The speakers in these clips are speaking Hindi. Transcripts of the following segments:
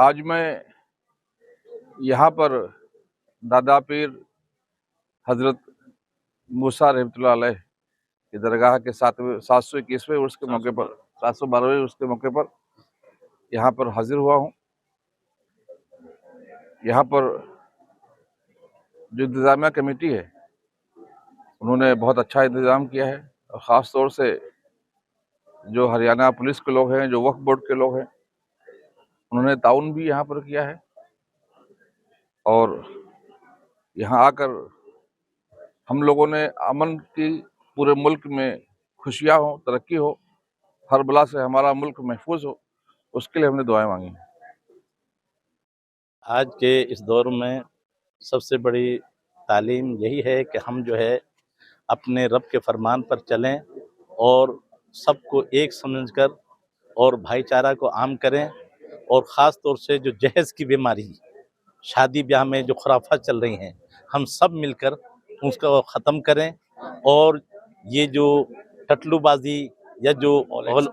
आज मैं यहाँ पर दादा पीर हजरत मूसा रहमतुल्लाह अलैह की दरगाह के 721वें उर्स के मौके पर 712वें उर्स के मौके पर यहाँ पर हाजिर हुआ हूँ। यहाँ पर जो इंतजामिया कमेटी है उन्होंने बहुत अच्छा इंतज़ाम किया है और ख़ास तौर से जो हरियाणा पुलिस के लोग हैं, जो वक्फ बोर्ड के लोग हैं, उन्होंने ताउन भी यहाँ पर किया है। और यहाँ आकर हम लोगों ने अमन की पूरे मुल्क में खुशियाँ हो, तरक्की हो, हर बला से हमारा मुल्क महफूज हो, उसके लिए हमने दुआएं मांगी हैं। आज के इस दौर में सबसे बड़ी तालीम यही है कि हम जो है अपने रब के फरमान पर चलें और सबको एक समझकर और भाईचारा को आम करें। और ख़ास तौर से जो जहेज़ की बीमारी, शादी ब्याह में जो खुराफात चल रही हैं, हम सब मिलकर उसको ख़त्म करें। और ये जो टटलूबाजी या जो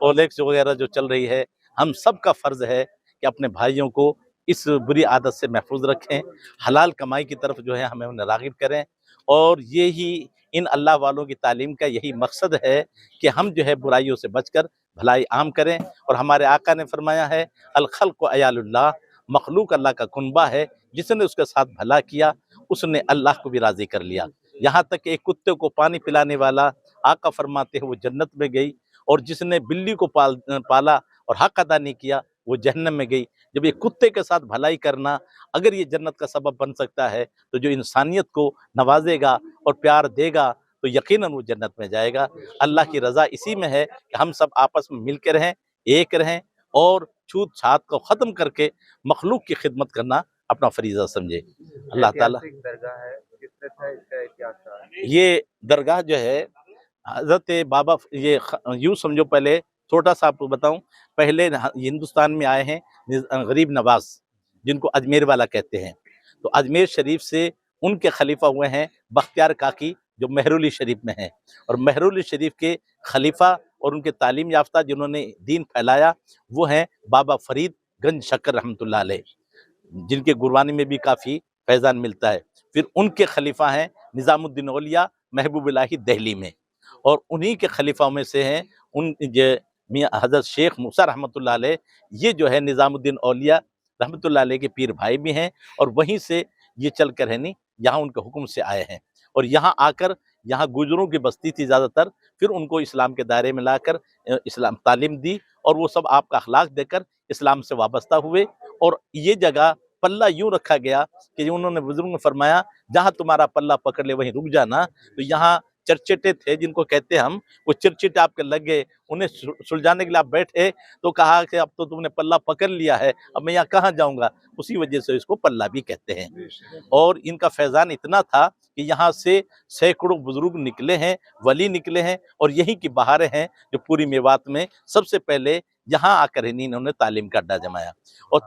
ओलेक्स वगैरह जो चल रही है, हम सब का फ़र्ज़ है कि अपने भाइयों को इस बुरी आदत से महफूज रखें, हलाल कमाई की तरफ जो है हमें उन्हें राग़िब करें। और ये ही इन अल्लाह वालों की तालीम का यही मकसद है कि हम जो है बुराइयों से बचकर भलाई आम करें। और हमारे आका ने फरमाया है, अल खल्क़ु अयालुल्लाह, मखलूक अल्लाह का कुनबा है, जिसने उसके साथ भला किया उसने अल्लाह को भी राज़ी कर लिया। यहाँ तक कि एक कुत्ते को पानी पिलाने वाला आका फरमाते हैं वो जन्नत में गई, और जिसने बिल्ली को पाला और हक अदा नहीं किया वो जहन्नम में गई। जब ये कुत्ते के साथ भलाई करना अगर ये जन्नत का सबब बन सकता है, तो जो इंसानियत को नवाजेगा और प्यार देगा तो यकीनन वो जन्नत में जाएगा। अल्लाह की रज़ा इसी में है कि हम सब आपस में मिल के रहें, एक रहें और छूत छात को ख़त्म करके मखलूक की खिदमत करना अपना फरीज़ा समझे। अल्लाह ताला दरगाह है, किसने था, इसका इतिहास क्या है? ये दरगाह जो है हज़रत बाबा, ये यूँ समझो, पहले छोटा सा आपको बताऊं, पहले हिंदुस्तान में आए हैं गरीब नवाज, जिनको अजमेर वाला कहते हैं। तो अजमेर शरीफ से उनके खलीफा हुए हैं बख्तियार काकी, जो मेहरुली शरीफ में हैं। और मेहरुली शरीफ के खलीफा और उनके तालीम याफ्ता जिन्होंने दीन फैलाया वो हैं बाबा फरीद गंज शक्कर रहमतुल्लाह अलैह, जिनके गुरबानी में भी काफ़ी फैज़ान मिलता है। फिर उनके खलीफा हैं निज़ामुद्दीन औलिया महबूब इलाही दिल्ली में, और उन्हीं के खलीफा में से हैं उन मियाँ हज़रत शेख मूसा रहमतुल्लाह अलैह। ये जो है निज़ामुद्दीन औलिया रहमतुल्लाह अलैह के पीर भाई भी हैं, और वहीं से ये चल कर रहनी यहाँ उनके हुक्म से आए हैं। और यहाँ आकर, यहाँ गुजरों की बस्ती थी ज़्यादातर, फिर उनको इस्लाम के दायरे में लाकर इस्लाम तालीम दी, और वो सब आपका अखलाक देकर इस्लाम से वाबस्ता हुए। और ये जगह पल्ला यूँ रखा गया कि उन्होंने बुजुर्ग ने फरमाया, जहाँ तुम्हारा पल्ला पकड़ ले वहीं रुक जाना। तो यहाँ चिरचिटे थे, जिनको कहते हैं हम, वो चिरचिटे आपके लग गए, उन्हें सुलझाने के लिए आप बैठे तो कहा कि अब तो तुमने पल्ला पकड़ लिया है, अब मैं यहाँ कहाँ जाऊँगा। उसी वजह से इसको पल्ला भी कहते हैं। और इनका फैज़ान इतना था कि यहाँ से सैकड़ों बुजुर्ग निकले हैं, वली निकले हैं, और यहीं की बहारें हैं जो पूरी मेवात में सबसे पहले यहाँ आकर इन्होंने तालीम का अड्डा जमाया। और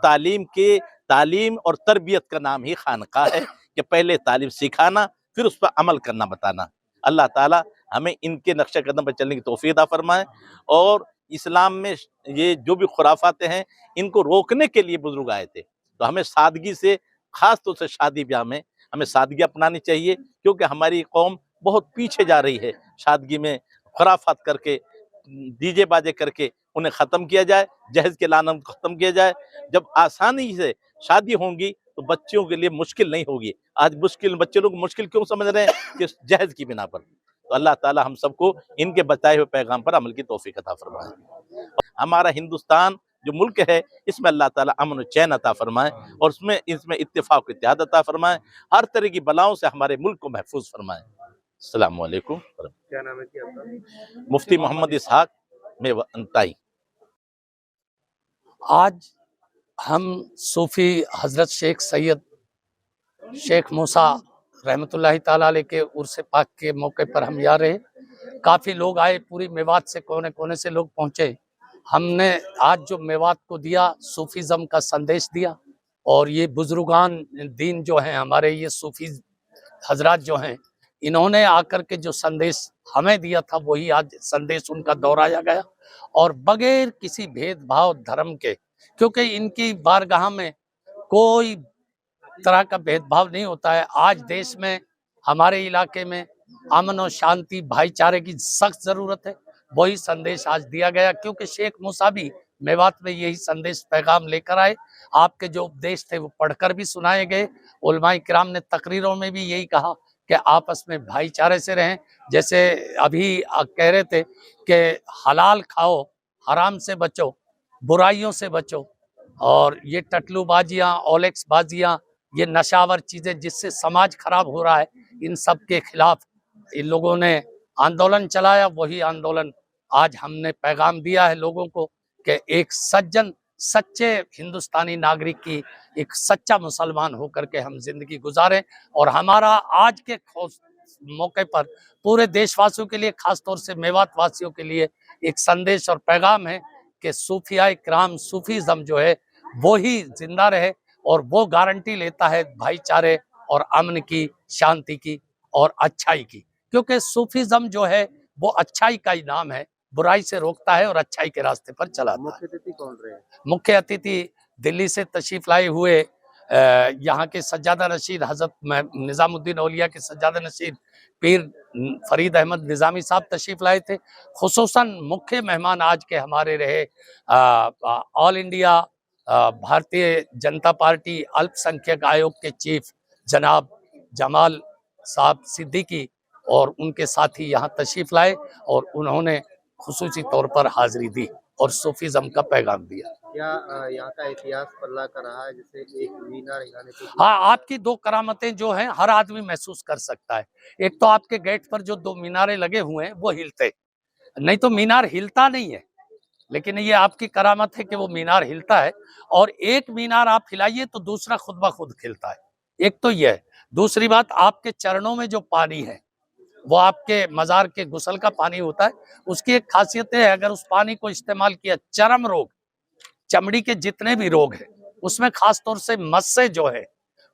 तालीम और तरबियत का नाम ही खानका है कि पहले तालीम सिखाना, फिर उस पर अमल करना, बताना। अल्लाह ताला हमें इनके नक्शे कदम पर चलने की तौफीक अता फरमाए। और इस्लाम में ये जो भी खुराफाते हैं, इनको रोकने के लिए बुजुर्ग आए थे। तो हमें सादगी से, ख़ास तौर से शादी ब्याह में हमें सादगी अपनानी चाहिए, क्योंकि हमारी कौम बहुत पीछे जा रही है। शादगी में खुराफात करके, डीजे बाजे करके उन्हें ख़त्म किया जाए, जहेज़ के लानम को ख़त्म किया जाए। जब आसानी से शादी होंगी तो बच्चियों के लिए मुश्किल नहीं होगी। आज मुश्किल, बच्चे लोग मुश्किल क्यों समझ रहे हैं? कि जहेज़ की बिना पर। तो अल्लाह ताला हम सबको इनके बताए हुए पैगाम पर अमल की तौफीक अता फरमाए। हमारा हिंदुस्तान जो मुल्क है, इसमें अल्लाह ताला अमन और चैन अता फरमाए, और इसमें इत्तेफाक व इत्तेहाद अता फरमाए, हर तरह की बलाओं से हमारे मुल्क को महफूज फरमाए। अस्सलाम वालेकुम। क्या नाम है जी आपका? मुफ्ती मोहम्मद इसहाक मेवंताई। आज हम सूफी हजरत शेख सैयद शेख मूसा रहमतुल्लाहि ताला अलैह के उर्स पाक के मौके पर हम यहाँ रहे। काफ़ी लोग आए, पूरी मेवात से कोने कोने से लोग पहुँचे। हमने आज जो मेवात को दिया, सूफीज़म का संदेश दिया। और ये बुजुर्गान दीन जो हैं हमारे, ये सूफी हजरात जो हैं, इन्होंने आकर के जो संदेश हमें दिया था वही आज संदेश उनका दोहराया गया। और बगैर किसी भेदभाव धर्म के क्योंकि इनकी बारगाह में कोई तरह का भेदभाव नहीं होता है। आज देश में हमारे इलाके में अमन और शांति भाईचारे की सख्त जरूरत है। वही संदेश आज दिया गया, क्योंकि शेख मूसा भी मेवात में यही संदेश पैगाम लेकर आए। आपके जो उपदेश थे वो पढ़कर भी सुनाए गए। उलमाए किराम ने तकरीरों में भी यही कहा कि आपस में भाईचारे से रहें। जैसे अभी कह रहे थे कि हलाल खाओ, हराम से बचो, बुराइयों से बचो, और ये टटलूबाजियाँ, ओलेक्स बाजियाँ, ये नशावर चीजें जिससे समाज खराब हो रहा है, इन सब के खिलाफ इन लोगों ने आंदोलन चलाया। वही आंदोलन आज हमने पैगाम दिया है लोगों को कि एक सज्जन सच्चे हिंदुस्तानी नागरिक की एक सच्चा मुसलमान होकर के हम जिंदगी गुजारें। और हमारा आज के मौके पर पूरे देशवासियों के लिए, खासतौर से मेवात वासियों के लिए एक संदेश और पैगाम है कि सूफिया किराम, सूफीज़म जो है वो ही जिंदा रहे, और वो गारंटी लेता है भाईचारे और अमन की, शांति की और अच्छाई की। क्योंकि सूफीज़म जो है वो अच्छाई का ही नाम है, बुराई से रोकता है और अच्छाई के रास्ते पर चलाता है। मुख्य अतिथि कौन रहे? मुख्य अतिथि दिल्ली से तशरीफ लाए हुए यहाँ के सज्जादा नशीद हजरत निजामुद्दीन औलिया के सज्जादा नशीद पीर फरीद अहमद निज़ामी साहब तशरीफ लाए थे। खुसूसन मुख्य मेहमान आज के हमारे रहे all India Bharatiya Janata party अल्पसंख्यक आयोग के चीफ जनाब जमाल साहब सिद्दीकी, और उनके साथी यहाँ तशरीफ लाए और उन्होंने खुसूसी तौर पर हाजिरी दी और सूफीज़म का पैगाम दिया। क्या यहाँ का इतिहास पल्ला कर रहा है, जैसे एक मीनार यहाँ पे? हाँ, आपकी दो करामतें जो हैं हर आदमी महसूस कर सकता है। एक तो आपके गेट पर जो दो मीनारे लगे हुए हैं वो हिलते, नहीं तो मीनार हिलता नहीं है, लेकिन ये आपकी करामत है कि वो मीनार हिलता है। और एक मीनार आप हिलाइए तो दूसरा खुद ब खुद खिलता है। एक तो ये है। दूसरी बात, आपके चरणों में जो पानी है वो आपके मज़ार के गुसल का पानी होता है। उसकी एक खासियत है, अगर उस पानी को इस्तेमाल किया, चर्म रोग, चमड़ी के जितने भी रोग हैं उसमें खास तौर से मस्से जो है,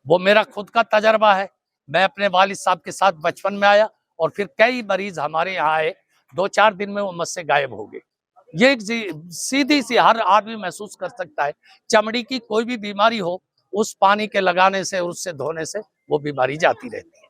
वो मेरा खुद का तजर्बा है। मैं अपने वालिद साहब के साथ बचपन में आया और फिर कई मरीज हमारे यहाँ आए, 2-4 दिन में वो मस्से गायब हो गए। ये एक सीधी सी हर आदमी महसूस कर सकता है। चमड़ी की कोई भी बीमारी हो, उस पानी के लगाने से, उससे धोने से वो बीमारी जाती रहती है।